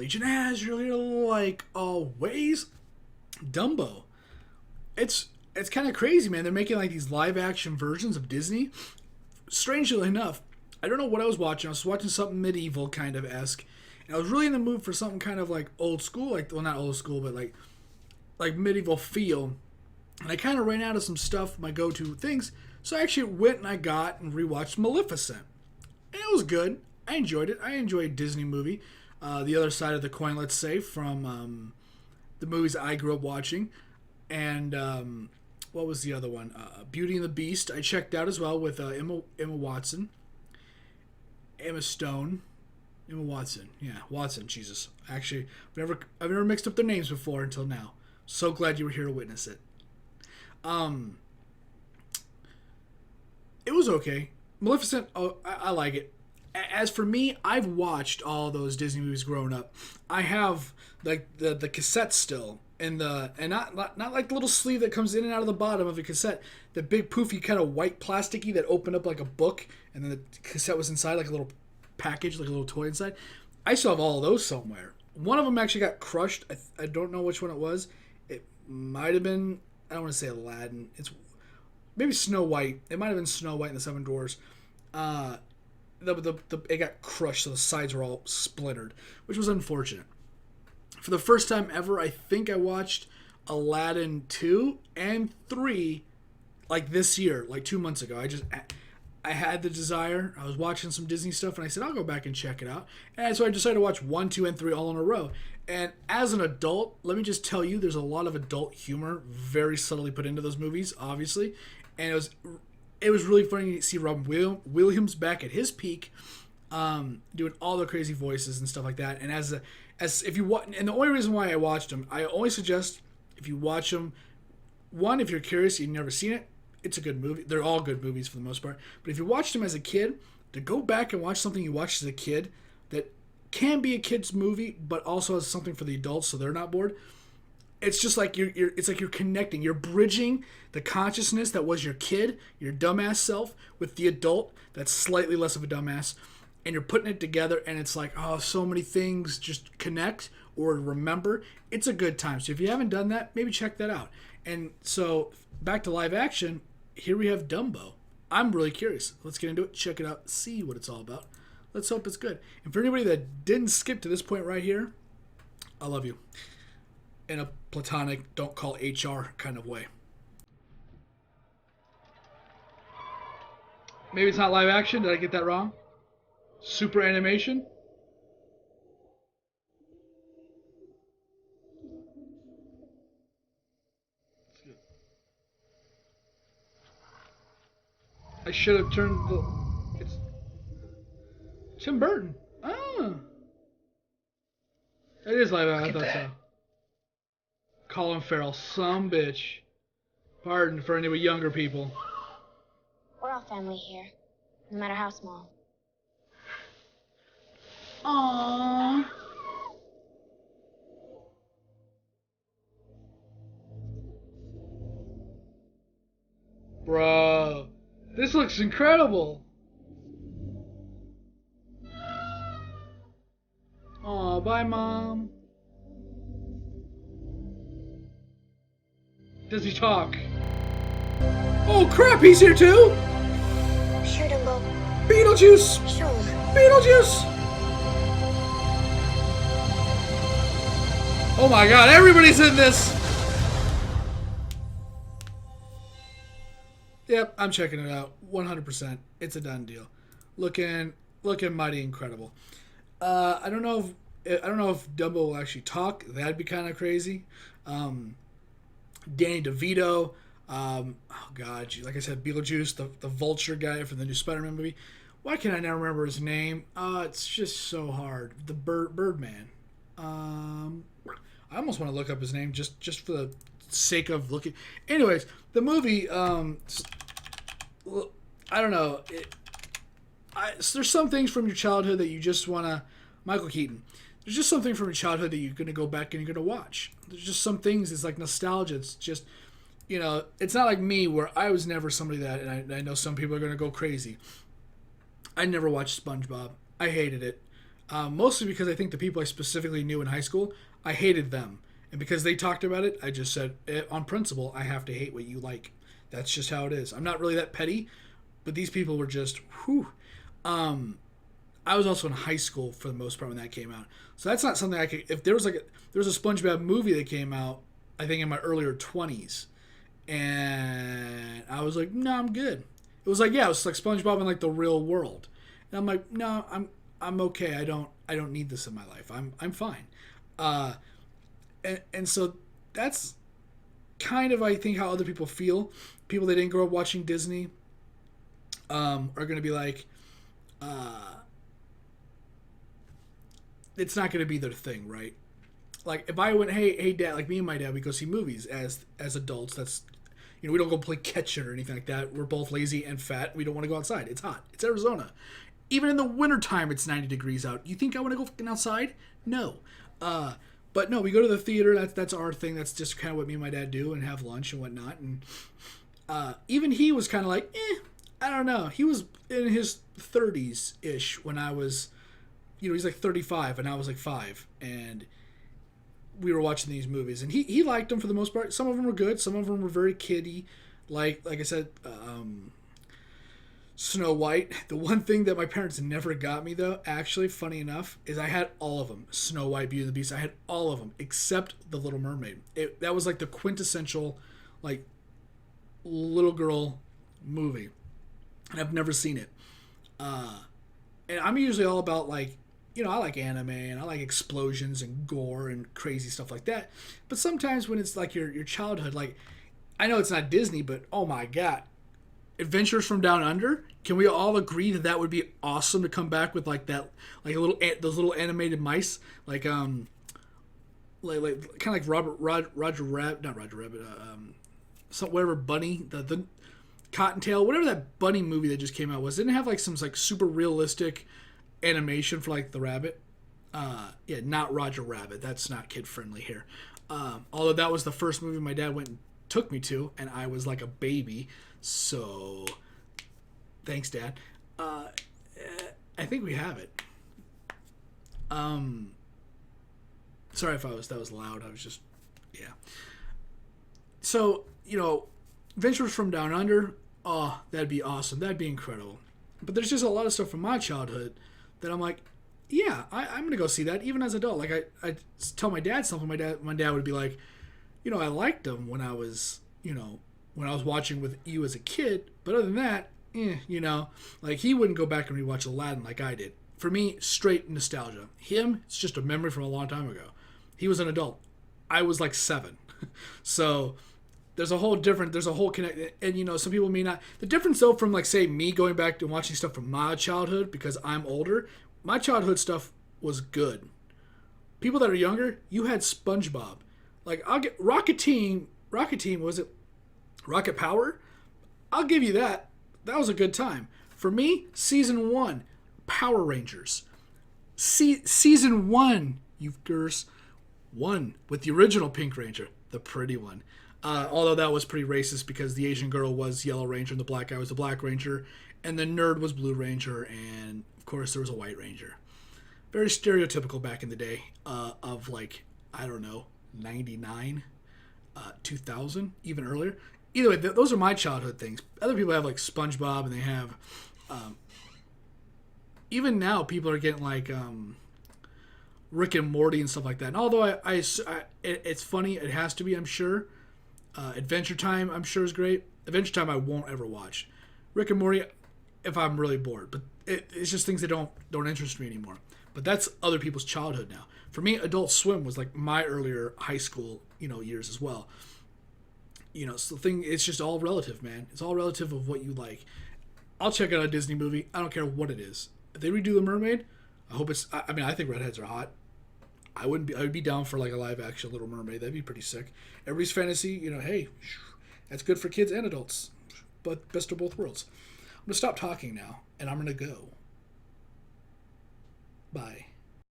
Legion has your little, like, ways. Dumbo. It's kind of crazy, man. They're making, like, these live-action versions of Disney. Strangely enough, I don't know what I was watching. I was watching something medieval kind of esque. And I was really in the mood for something kind of, like, old school. Like, well, not old school, but, like medieval feel. And I kind of ran out of some stuff, my go-to things. So I actually went and I got and rewatched Maleficent. And it was good. I enjoyed it. I enjoyed a Disney movie. The other side of the coin, let's say, from the movies I grew up watching. And what was the other one? Beauty and the Beast. I checked out as well with Emma Watson. Emma Stone. Emma Watson. Yeah, Watson. Jesus. Actually, I've never mixed up their names before until now. So glad you were here to witness it. It was okay. Maleficent, oh, I like it. As for me, I've watched all those Disney movies growing up. I have like the cassette still, and not like the little sleeve that comes in and out of the bottom of the cassette. The big poofy kind of white plasticky that opened up like a book, and then the cassette was inside like a little package, like a little toy inside. I still have all of those somewhere. One of them actually got crushed. I don't know which one it was. It might have been, I don't want to say Aladdin. It's maybe Snow White. It might have been Snow White and the Seven Dwarfs. It got crushed, so the sides were all splintered, which was unfortunate. For the first time ever, I think I watched Aladdin 2 and 3 like this year, like 2 months ago. I had the desire. I was watching some Disney stuff, and I said, I'll go back and check it out. And so I decided to watch 1, 2, and 3 all in a row. And as an adult, let me just tell you, there's a lot of adult humor very subtly put into those movies, obviously. And it was really funny to see Robin Williams back at his peak, doing all the crazy voices and stuff like that. And as if you watch, and the only reason why I watched them, I only suggest if you watch them, one, if you're curious, you've never seen it, it's a good movie. They're all good movies for the most part. But if you watched them as a kid, to go back and watch something you watched as a kid that can be a kid's movie, but also has something for the adults so they're not bored. It's just like it's like you're connecting. You're bridging the consciousness that was your kid, your dumbass self, with the adult that's slightly less of a dumbass. And you're putting it together, and it's like, oh, so many things just connect or remember. It's a good time. So if you haven't done that, maybe check that out. And so back to live action, here we have Dumbo. I'm really curious. Let's get into it, check it out, see what it's all about. Let's hope it's good. And for anybody that didn't skip to this point right here, I love you. In a platonic, don't call HR kind of way. Maybe it's not live action. Did I get that wrong? Super animation? I should have turned the... It's Tim Burton. Ah. It is live action. I thought so. Colin Farrell, some bitch. Pardon for any younger people. We're all family here, no matter how small. Aww. Bro, this looks incredible. Aw, bye, Mom. Does he talk? Oh crap, he's here too? Sure, Dumbo. Beetlejuice! Sure. Beetlejuice! Oh my god, everybody's in this! Yep, I'm checking it out. 100%. It's a done deal. Looking mighty incredible. I don't know if Dumbo will actually talk. That'd be kind of crazy. Danny DeVito. Oh god, like I said, Beetlejuice, the vulture guy from the new Spider-Man movie. Why can I never remember his name? It's just so hard. The Birdman. I almost want to look up his name just for the sake of looking. Anyways, the movie. I don't know. There's some things from your childhood that you just want to. Michael Keaton. There's just something from your childhood that you're going to go back and you're going to watch. There's just some things. It's like nostalgia. It's just, it's not like me where I was never somebody that, and I know some people are going to go crazy. I never watched SpongeBob. I hated it. Mostly because I think the people I specifically knew in high school, I hated them. And because they talked about it, I just said, on principle, I have to hate what you like. That's just how it is. I'm not really that petty, but these people were just, whew. I was also in high school for the most part when that came out. So that's not something I could, if there was there was a SpongeBob movie that came out, I think in my earlier 20s. And I was like, no, I'm good. It was like, yeah, it was like SpongeBob in like the real world. And I'm like, no, I'm okay. I don't need this in my life. I'm fine. And so that's kind of, I think, how other people feel. People that didn't grow up watching Disney are going to be like, it's not going to be their thing, right? Like if I went, hey, dad, like me and my dad, we go see movies as adults. That's, we don't go play catch or anything like that. We're both lazy and fat. We don't want to go outside. It's hot. It's Arizona. Even in the wintertime, it's 90 degrees out. You think I want to go fucking outside? No. But no, we go to the theater. That's our thing. That's just kind of what me and my dad do, and have lunch and whatnot. And even he was kind of like, I don't know. He was in his 30s-ish when I was, he's like 35 and I was like 5. And we were watching these movies. And he liked them for the most part. Some of them were good. Some of them were very kiddie. Like I said, Snow White. The one thing that my parents never got me, though, actually, funny enough, is I had all of them. Snow White, Beauty and the Beast. I had all of them except The Little Mermaid. That was like the quintessential, like, little girl movie. And I've never seen it. And I'm usually all about, like, I like anime and I like explosions and gore and crazy stuff like that. But sometimes when it's like your childhood, like, I know it's not Disney, but oh my God. Adventures from Down Under. Can we all agree that would be awesome to come back with like that, like those little animated mice, like kind of like Roger Rabbit, not Roger Rabbit, whatever bunny, the Cottontail, whatever that bunny movie that just came out was. Didn't it have like some like super realistic animation for like the rabbit? Yeah, not Roger Rabbit. That's not kid friendly here. Although that was the first movie my dad went and took me to, and I was like a baby. So, thanks, Dad. I think we have it. Sorry if that was loud. I was just, yeah. So, Adventures from Down Under. Oh, that'd be awesome. That'd be incredible. But there's just a lot of stuff from my childhood that I'm like, yeah, I'm gonna go see that even as an adult. Like I tell my dad something. My dad would be like, I liked them when I was, when I was watching with you as a kid, but other than that, like he wouldn't go back and rewatch Aladdin like I did. For me, straight nostalgia. Him, it's just a memory from a long time ago. He was an adult. I was like 7. So there's a whole connect, and some people may not. The difference though from like say me going back and watching stuff from my childhood because I'm older, my childhood stuff was good. People that are younger, you had SpongeBob. Like I'll get Rocket Team, was it Rocket Power? I'll give you that. That was a good time. For me, season 1, Power Rangers. Season 1, you girls, won with the original Pink Ranger, the pretty one. Although that was pretty racist because the Asian girl was Yellow Ranger and the black guy was the Black Ranger, and the nerd was Blue Ranger, and of course there was a White Ranger. Very stereotypical back in the day of like, I don't know, 99, 2000, even earlier. Either way, those are my childhood things. Other people have like SpongeBob, and they have even now people are getting like Rick and Morty and stuff like that. And although it's funny, it has to be, I'm sure. Adventure Time, I'm sure, is great. Adventure Time, I won't ever watch. Rick and Morty, if I'm really bored, but it's just things that don't interest me anymore. But that's other people's childhood now. For me, Adult Swim was like my earlier high school, years as well. So the thing, it's just all relative, man. It's all relative of what you like. I'll check out a Disney movie. I don't care what it is. If they redo The Mermaid, I hope it's. I mean, I think redheads are hot. I would be down for like a live action Little Mermaid. That'd be pretty sick. Everybody's fantasy, hey, that's good for kids and adults. But best of both worlds. I'm gonna stop talking now, and I'm gonna go. Bye.